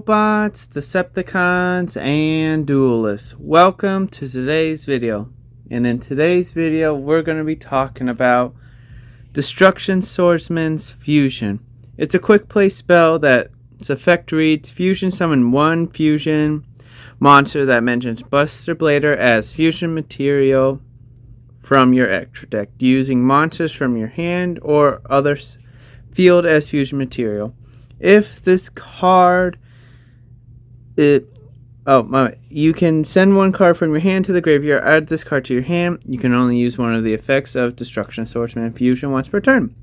robots, Decepticons, and duelists. Welcome to today's video. And in today's video, we're going to be talking about Destruction Swordsman's Fusion. It's a quick play spell that its effect reads, fusion summon one fusion monster that mentions Buster Blader as fusion material from your extra deck, using monsters from your hand or other field as fusion material. If this card, you can send one card from your hand to the graveyard, add this card to your hand. You can only use one of the effects of Destruction Swordsman Fusion once per turn.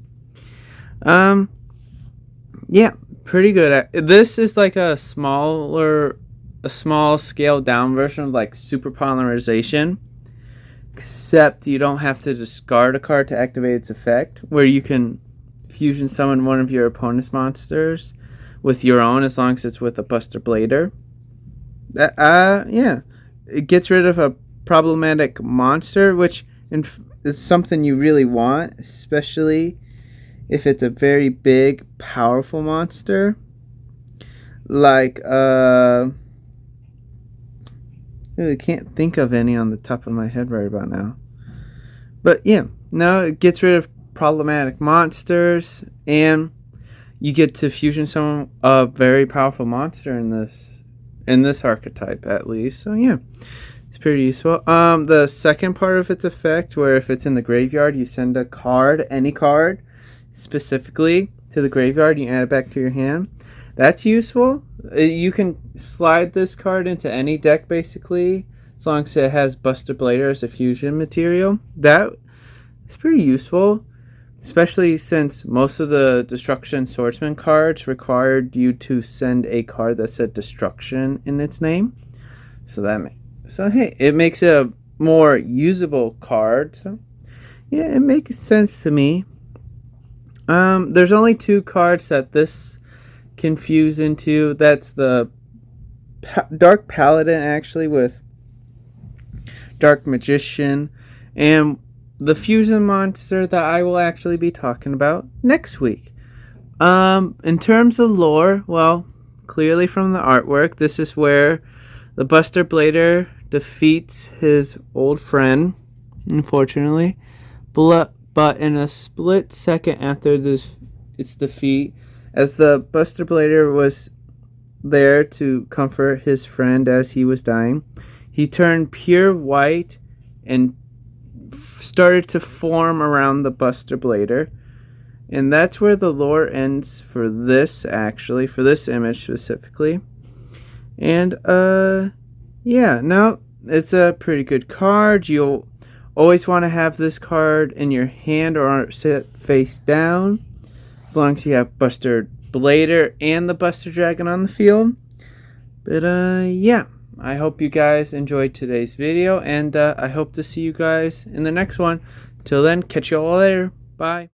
Yeah, pretty good. This is like a small scaled down version of like Super Polymerization, except you don't have to discard a card to activate its effect, where you can fusion summon one of your opponent's monsters with your own as long as it's with a Buster Blader. Yeah, it gets rid of a problematic monster, which is something you really want, especially if it's a very big, powerful monster. Like, I can't think of any on the top of my head right about now. But yeah, no, it gets rid of problematic monsters, and you get to fusion summon a very powerful monster in this archetype, at least. So yeah, it's pretty useful. The second part of its effect, where if it's in the graveyard, you send a card, any card specifically, to the graveyard, you add it back to your hand. That's useful. You can slide this card into any deck basically, as long as it has Buster Blader as a fusion material. That is pretty useful, especially since most of the Destruction Swordsman cards required you to send a card that said Destruction in its name. So hey, it makes it a more usable card. So yeah, it makes sense to me. There's only two cards that this can fuse into. That's the Dark Paladin, actually, with Dark Magician, and the fusion monster that I will actually be talking about next week. In terms of lore, well, clearly from the artwork, this is where the Buster Blader defeats his old friend, unfortunately. But in a split second after its defeat, as the Buster Blader was there to comfort his friend as he was dying, he turned pure white and started to form around the Buster Blader. And that's where the lore ends for this, actually, for this image specifically. And yeah, no, it's a pretty good card. You'll always want to have this card in your hand or sit face down, as long as you have Buster Blader and the Buster Dragon on the field. But yeah, I hope you guys enjoyed today's video, and I hope to see you guys in the next one. Till then, catch you all later. Bye.